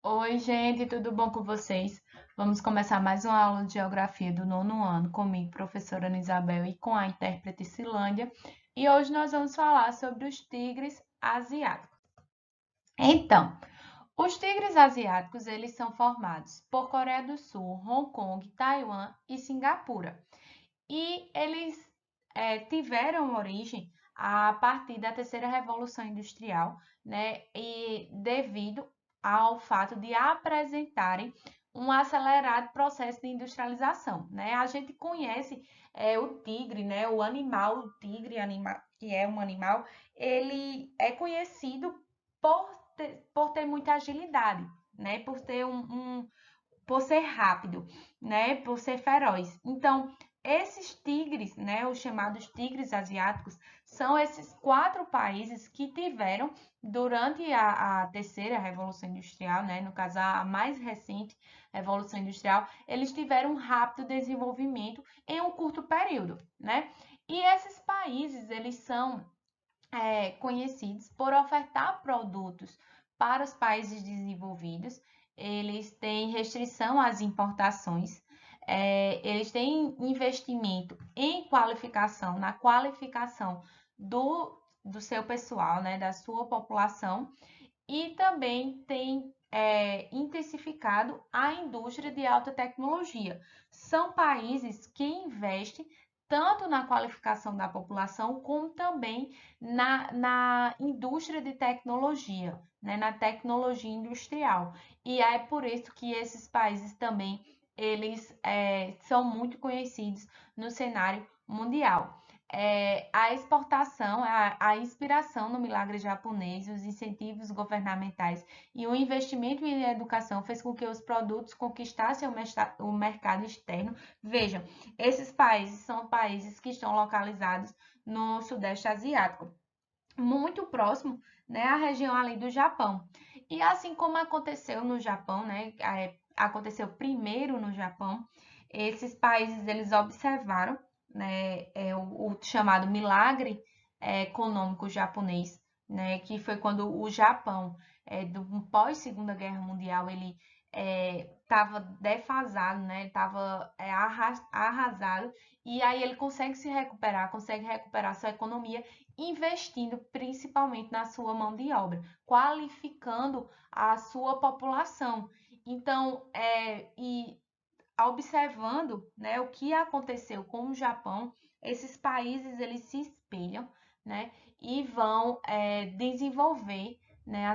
Oi, gente, tudo bom com vocês? Vamos começar mais uma aula de geografia do nono ano comigo, professora Ana Isabel, e com a intérprete Silândia. E hoje nós vamos falar sobre os tigres asiáticos. Então, os tigres asiáticos, eles são formados por Coreia do Sul, Hong Kong, Taiwan e Singapura. E eles tiveram origem a partir da terceira revolução industrial, né? E devido ao fato de apresentarem um acelerado processo de industrialização, né? A gente conhece o tigre, né? O animal, o tigre, que é um animal, ele é conhecido por ter muita agilidade, né? Por ser rápido, né? Por ser feroz. Então, esses tigres, né, os chamados tigres asiáticos, são esses quatro países que tiveram, durante a terceira revolução industrial, né, no caso a mais recente revolução industrial, eles tiveram um rápido desenvolvimento em um curto período, né? E esses países, eles são conhecidos por ofertar produtos para os países desenvolvidos. Eles têm restrição às importações, eles têm investimento em qualificação, na qualificação do seu pessoal, né, da sua população, e também tem intensificado a indústria de alta tecnologia. São países que investem tanto na qualificação da população, como também na indústria de tecnologia, né, na tecnologia industrial. E é por isso que esses países também eles são muito conhecidos no cenário mundial. A exportação, a inspiração no milagre japonês, os incentivos governamentais e o investimento em educação fez com que os produtos conquistassem o mercado externo. Vejam, esses países são países que estão localizados no Sudeste Asiático, muito próximo, né, à região ali do Japão. E assim como aconteceu no Japão, né, aconteceu primeiro no Japão, esses países eles observaram, né, o chamado milagre econômico japonês, né, que foi quando o Japão, do pós Segunda Guerra Mundial, ele estava defasado, né, estava arrasado, e aí ele consegue recuperar sua economia investindo principalmente na sua mão de obra, qualificando a sua população. Então, e observando, né, o que aconteceu com o Japão, esses países eles se espelham, né, e vão desenvolver, né,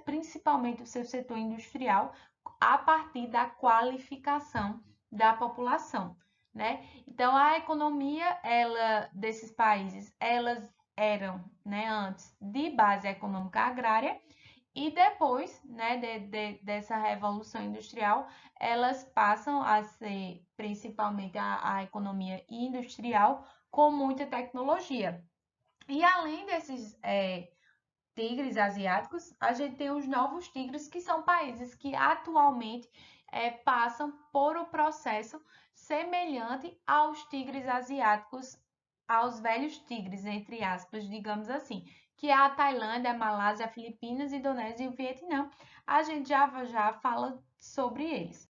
principalmente o seu setor industrial a partir da qualificação da população, né? Então a economia desses países elas eram, né, antes de base econômica agrária e depois, né, dessa revolução industrial, elas passam a ser principalmente a economia industrial com muita tecnologia. E além desses tigres asiáticos, a gente tem os novos tigres, que são países que atualmente passam por um processo semelhante aos tigres asiáticos, aos velhos tigres, entre aspas, digamos assim, que é a Tailândia, a Malásia, a Filipinas, a Indonésia e o Vietnã. A gente já fala sobre eles.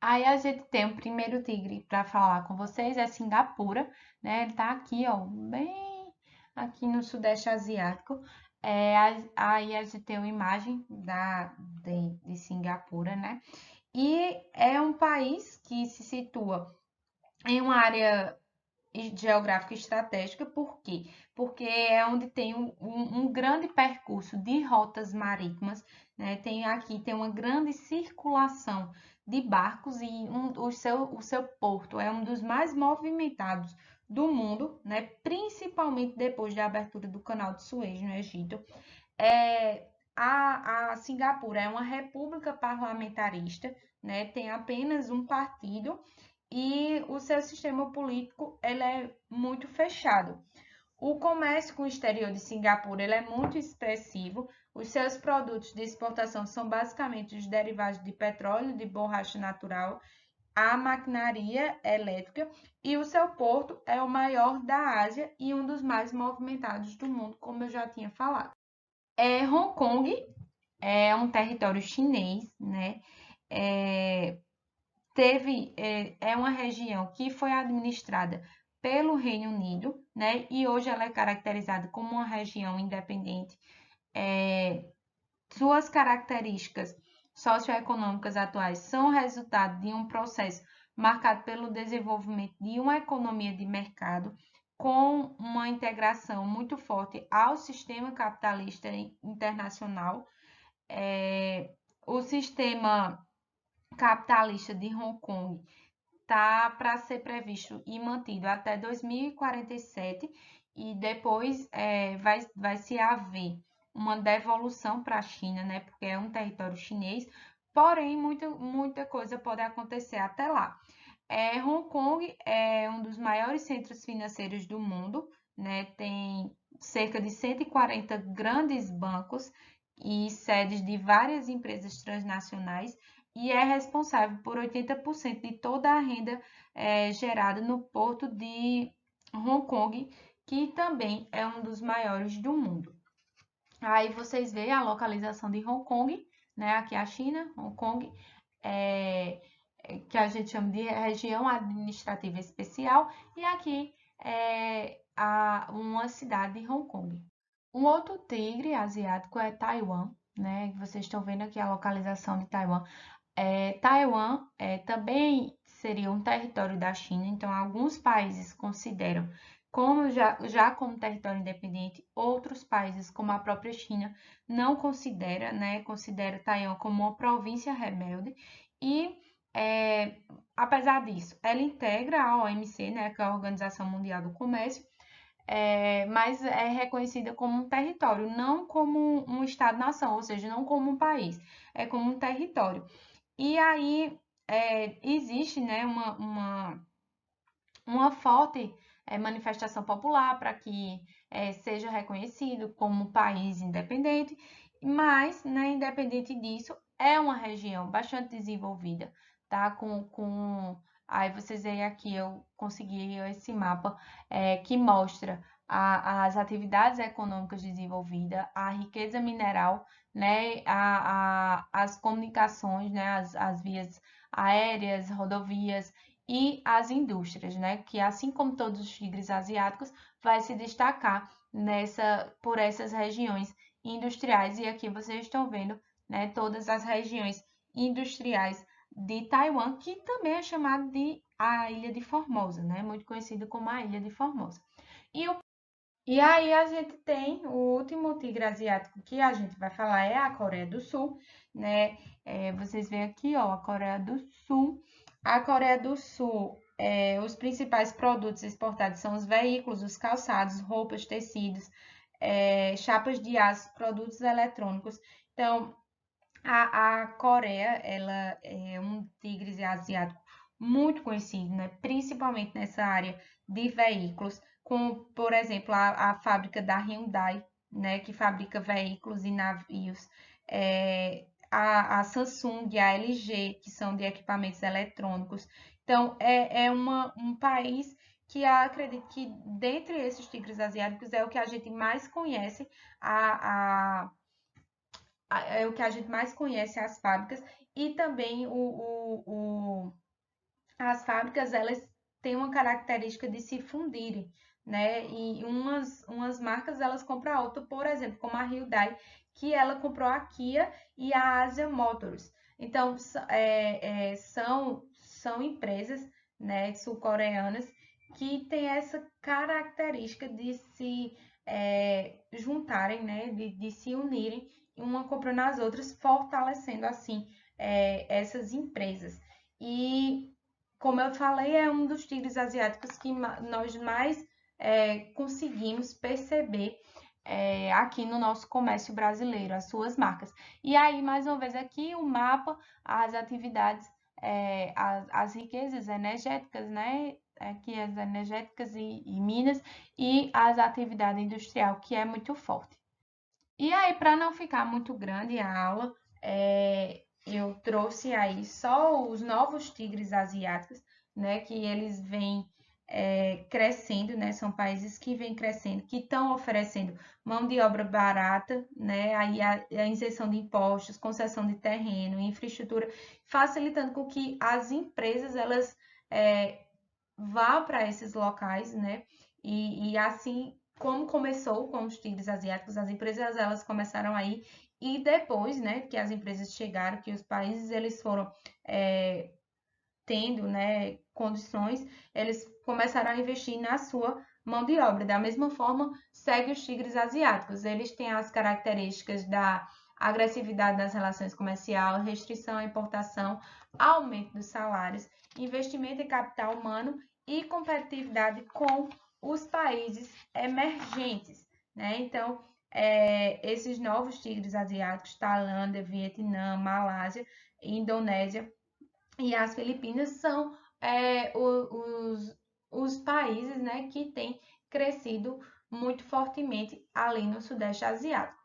Aí a gente tem o primeiro tigre para falar com vocês, é Singapura, né? Ele tá aqui, ó, bem aqui no Sudeste Asiático. Aí a gente tem uma imagem de Singapura, né? E é um país que se situa em uma área geográfica estratégica, por quê? Porque é onde tem um grande percurso de rotas marítimas, né? Tem uma grande circulação de barcos e o seu porto é um dos mais movimentados do mundo, né? Principalmente depois da abertura do Canal de Suez no Egito. A Singapura é uma república parlamentarista, né? Tem apenas um partido e o seu sistema político ele é muito fechado. O comércio com o exterior de Singapura ele é muito expressivo. Os seus produtos de exportação são basicamente os derivados de petróleo, de borracha natural, a maquinaria elétrica, e o seu porto é o maior da Ásia e um dos mais movimentados do mundo, como eu já tinha falado. Hong Kong é um território chinês, né? É uma região que foi administrada pelo Reino Unido, né? E hoje ela é caracterizada como uma região independente. Suas características socioeconômicas atuais são resultado de um processo marcado pelo desenvolvimento de uma economia de mercado com uma integração muito forte ao sistema capitalista internacional. O sistema capitalista de Hong Kong está para ser previsto e mantido até 2047 e depois vai se haver uma devolução para a China, né? Porque é um território chinês, porém muita coisa pode acontecer até lá. Hong Kong é um dos maiores centros financeiros do mundo, né? Tem cerca de 140 grandes bancos e sedes de várias empresas transnacionais e é responsável por 80% de toda a renda gerada no porto de Hong Kong, que também é um dos maiores do mundo. Aí vocês veem a localização de Hong Kong, né? Aqui é a China, Hong Kong, que a gente chama de região administrativa especial, e aqui é uma cidade de Hong Kong. Um outro tigre asiático é Taiwan, né? Vocês estão vendo aqui a localização de Taiwan. Taiwan também seria um território da China, então alguns países consideram como já como território independente, outros países, como a própria China, não considera, né? Considera Taiwan como uma província rebelde e apesar disso, ela integra a OMC, né, que é a Organização Mundial do Comércio, mas é reconhecida como um território, não como um Estado-nação, ou seja, não como um país, é como um território. E aí existe, né, uma forte manifestação popular para que seja reconhecido como um país independente, mas, né, independente disso, é uma região bastante desenvolvida, tá? Aí vocês veem aqui, eu consegui esse mapa que mostra as atividades econômicas desenvolvidas, a riqueza mineral, né, as comunicações, né, as vias aéreas, rodovias e as indústrias, né, que assim como todos os tigres asiáticos, vai se destacar por essas regiões industriais. E aqui vocês estão vendo, né, todas as regiões industriais de Taiwan, que também é chamada de a Ilha de Formosa, né, muito conhecido como a Ilha de Formosa. E aí a gente tem o último tigre asiático que a gente vai falar é a Coreia do Sul, né? Vocês veem aqui, ó, a Coreia do Sul. A Coreia do Sul, os principais produtos exportados são os veículos, os calçados, roupas, tecidos, chapas de aço, produtos eletrônicos. Então, a Coreia, ela é um tigre asiático muito conhecido, né? Principalmente nessa área de veículos, como, por exemplo, a fábrica da Hyundai, né? Que fabrica veículos e navios. A Samsung e a LG, que são de equipamentos eletrônicos. Então, um país que eu acredito que, dentre esses tigres asiáticos, é o que a gente mais conhece é o que a gente mais conhece as fábricas e também as fábricas elas têm uma característica de se fundirem, né? E umas marcas elas compram a outra, por exemplo, como a Hyundai, que ela comprou a Kia e a Asia Motors. Então são empresas, né, sul-coreanas que têm essa característica de se juntarem, né, de se unirem uma comprando as outras, fortalecendo assim essas empresas. E como eu falei, é um dos tigres asiáticos que nós mais conseguimos perceber aqui no nosso comércio brasileiro, as suas marcas. E aí, mais uma vez, aqui o mapa, as atividades, as riquezas energéticas, né? Aqui as energéticas e minas, e as atividades industrial, que é muito forte. E aí, para não ficar muito grande a aula, eu trouxe aí só os novos tigres asiáticos, né? Que eles vêm crescendo, né? São países que vêm crescendo, que estão oferecendo mão de obra barata, né? Aí a isenção de impostos, concessão de terreno, infraestrutura, facilitando com que as empresas elas vá para esses locais, né? E assim como começou com os tigres asiáticos, as empresas elas começaram aí e depois, né, que as empresas chegaram, que os países eles foram tendo, né, condições, eles começaram a investir na sua mão de obra. Da mesma forma, segue os tigres asiáticos. Eles têm as características da agressividade nas relações comerciais, restrição à importação, aumento dos salários, investimento em capital humano e competitividade com os países emergentes, né? Então, esses novos tigres asiáticos, Tailândia, Vietnã, Malásia, Indonésia e as Filipinas são os países, né, que têm crescido muito fortemente ali no Sudeste Asiático.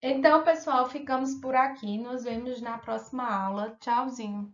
Então, pessoal, ficamos por aqui. Nos vemos na próxima aula. Tchauzinho!